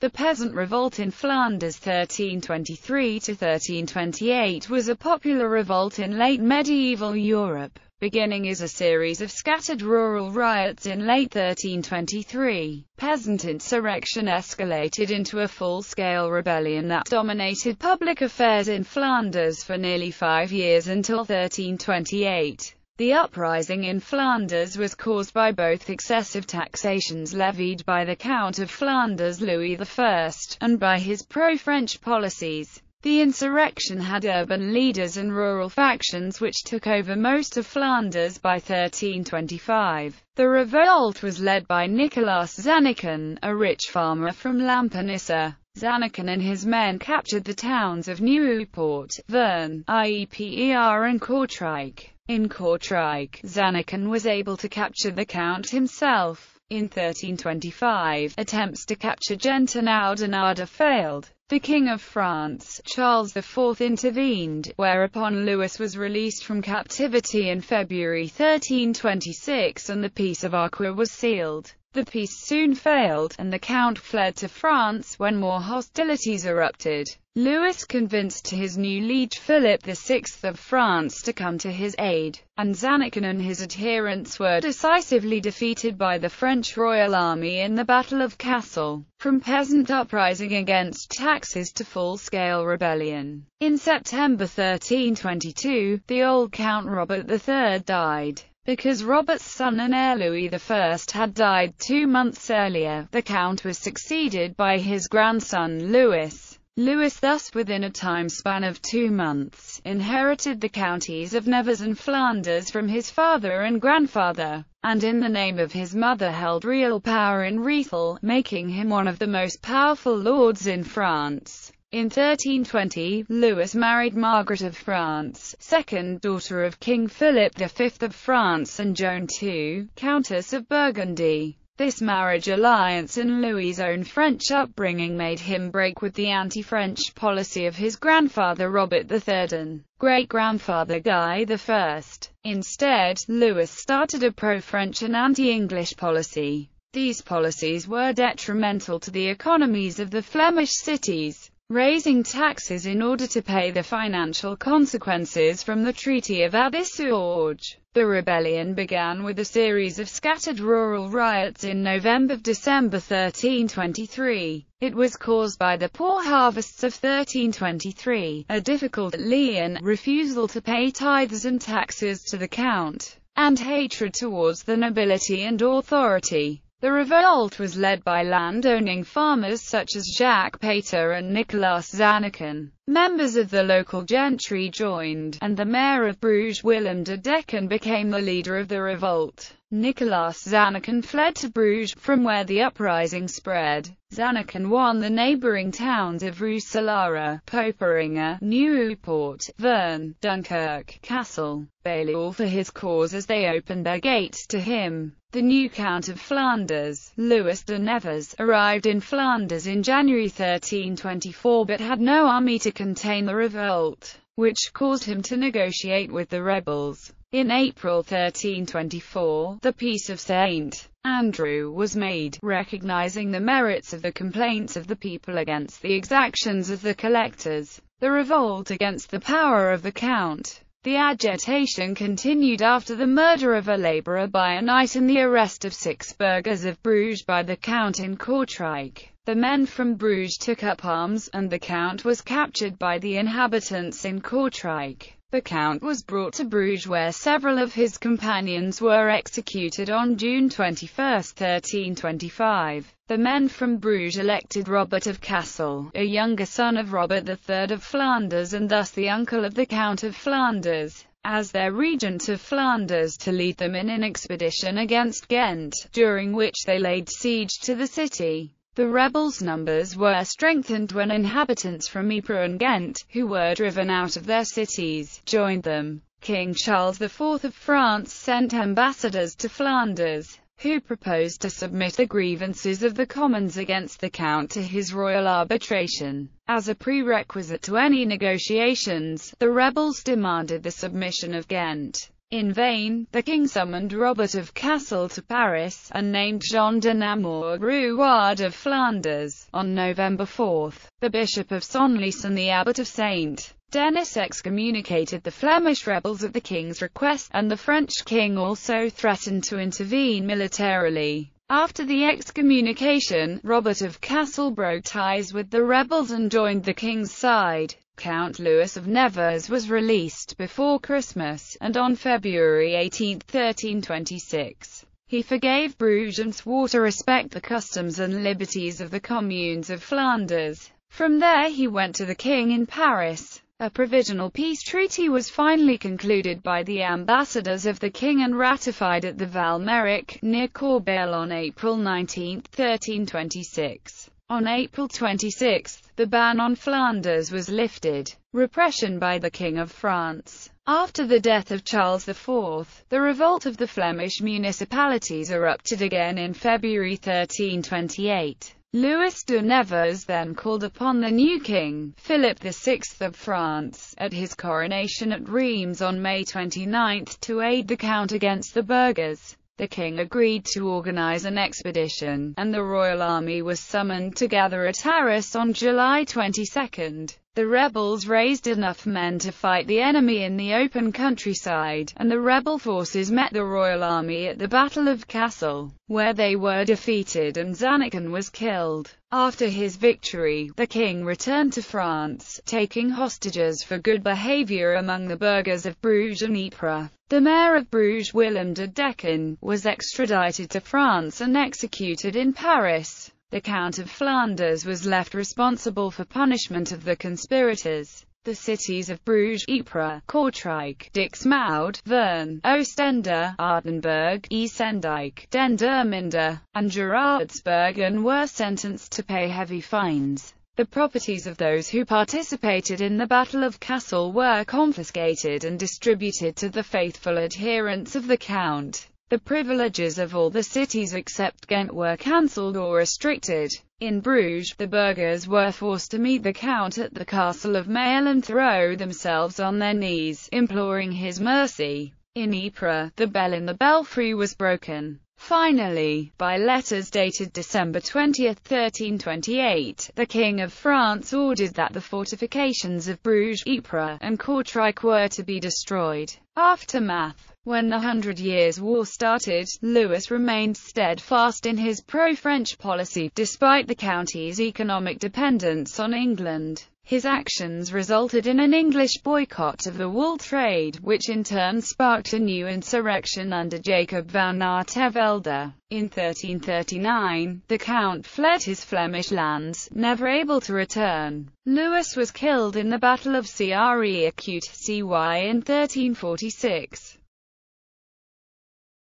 The Peasant Revolt in Flanders 1323–1328 was a popular revolt in late medieval Europe, beginning as a series of scattered rural riots in late 1323. Peasant insurrection escalated into a full-scale rebellion that dominated public affairs in Flanders for nearly 5 years until 1328. The uprising in Flanders was caused by both excessive taxations levied by the Count of Flanders Louis I, and by his pro-French policies. The insurrection had urban leaders and rural factions which took over most of Flanders by 1325. The revolt was led by Nicolaas Zanneken, a rich farmer from Lampenisse. Zanneken and his men captured the towns of Nieuwpoort, Veurne, Ieper and Kortrijk. In Kortrijk, Zanneken was able to capture the Count himself. In 1325, attempts to capture Ghent and Oudenaarde failed. The King of France, Charles IV, intervened, whereupon Louis was released from captivity in February 1326 and the Peace of Arques was sealed. The peace soon failed, and the Count fled to France when more hostilities erupted. Louis convinced his new liege Philip VI of France to come to his aid, and Zanneken and his adherents were decisively defeated by the French Royal Army in the Battle of Cassel. From peasant uprising against taxes to full-scale rebellion. In September 1322, the old Count Robert III died. Because Robert's son and heir Louis I had died 2 months earlier, the Count was succeeded by his grandson Louis. Louis thus, within a time span of 2 months, inherited the counties of Nevers and Flanders from his father and grandfather, and in the name of his mother held real power in Rethel, making him one of the most powerful lords in France. In 1320, Louis married Margaret of France, second daughter of King Philip V of France, and Joan II, Countess of Burgundy. This marriage alliance and Louis's own French upbringing made him break with the anti-French policy of his grandfather Robert III and great-grandfather Guy I. Instead, Louis started a pro-French and anti-English policy. These policies were detrimental to the economies of the Flemish cities, raising taxes in order to pay the financial consequences from the Treaty of Abbey-Sorge. The rebellion began with a series of scattered rural riots in November–December 1323. It was caused by the poor harvests of 1323, a difficult lien, refusal to pay tithes and taxes to the Count, and hatred towards the nobility and authority. The revolt was led by land-owning farmers such as Jacques Pater and Nicolaas Zanneken. Members of the local gentry joined, and the mayor of Bruges, Willem de Decken, became the leader of the revolt. Nicolaas Zanneken fled to Bruges, from where the uprising spread. Zanneken won the neighbouring towns of Roeselare, Poperinge, Nieuwpoort, Veurne, Dunkirk, Cassel, Bailleul for his cause as they opened their gates to him. The new Count of Flanders, Louis de Nevers, arrived in Flanders in January 1324 but had no army to contain the revolt, which caused him to negotiate with the rebels. In April 1324, the Peace of St. Andrew was made, recognizing the merits of the complaints of the people against the exactions of the collectors. The revolt against the power of the Count. The agitation continued after the murder of a labourer by a knight and the arrest of 6 burghers of Bruges by the Count in Kortrijk. The men from Bruges took up arms, and the Count was captured by the inhabitants in Kortrijk. The Count was brought to Bruges where several of his companions were executed on June 21, 1325. The men from Bruges elected Robert of Cassel, a younger son of Robert III of Flanders and thus the uncle of the Count of Flanders, as their regent of Flanders to lead them in an expedition against Ghent, during which they laid siege to the city. The rebels' numbers were strengthened when inhabitants from Ypres and Ghent, who were driven out of their cities, joined them. King Charles IV of France sent ambassadors to Flanders, who proposed to submit the grievances of the commons against the Count to his royal arbitration. As a prerequisite to any negotiations, the rebels demanded the submission of Ghent. In vain, the king summoned Robert of Cassel to Paris, and named Jean de Namur Rouard of Flanders. On November 4, the Bishop of Senlis and the Abbot of St. Denis excommunicated the Flemish rebels at the king's request, and the French king also threatened to intervene militarily. After the excommunication, Robert of Cassel broke ties with the rebels and joined the king's side. Count Louis of Nevers was released before Christmas, and on February 18, 1326, he forgave Bruges and swore to respect the customs and liberties of the communes of Flanders. From there he went to the king in Paris. A provisional peace treaty was finally concluded by the ambassadors of the king and ratified at the Val-Méric, near Corbeil on April 19, 1326. On April 26, the ban on Flanders was lifted. Repression by the King of France. After the death of Charles IV, the revolt of the Flemish municipalities erupted again in February 1328. Louis de Nevers then called upon the new king, Philip VI of France, at his coronation at Reims on May 29 to aid the count against the burghers. The king agreed to organize an expedition, and the royal army was summoned to gather at Arras on July 22. The rebels raised enough men to fight the enemy in the open countryside, and the rebel forces met the royal army at the Battle of Cassel, where they were defeated and Zannekin was killed. After his victory, the king returned to France, taking hostages for good behavior among the burghers of Bruges and Ypres. The mayor of Bruges, Willem de Decken, was extradited to France and executed in Paris. The Count of Flanders was left responsible for punishment of the conspirators. The cities of Bruges, Ypres, Kortrijk, Dixmude, Vern, Ostende, Aardenburg, Eesendijk, Dendermonde, and Geraardsbergen were sentenced to pay heavy fines. The properties of those who participated in the Battle of Cassel were confiscated and distributed to the faithful adherents of the Count. The privileges of all the cities except Ghent were cancelled or restricted. In Bruges, the burghers were forced to meet the Count at the castle of Mail and throw themselves on their knees, imploring his mercy. In Ypres, the bell in the belfry was broken. Finally, by letters dated December 20, 1328, the King of France ordered that the fortifications of Bruges, Ypres, and Kortrijk were to be destroyed. Aftermath. When the 100 Years' War started, Louis remained steadfast in his pro-French policy, despite the county's economic dependence on England. His actions resulted in an English boycott of the wool trade, which in turn sparked a new insurrection under Jacob van Artevelde. In 1339, the Count fled his Flemish lands, never able to return. Louis was killed in the Battle of Cre-Acute, CY in 1346.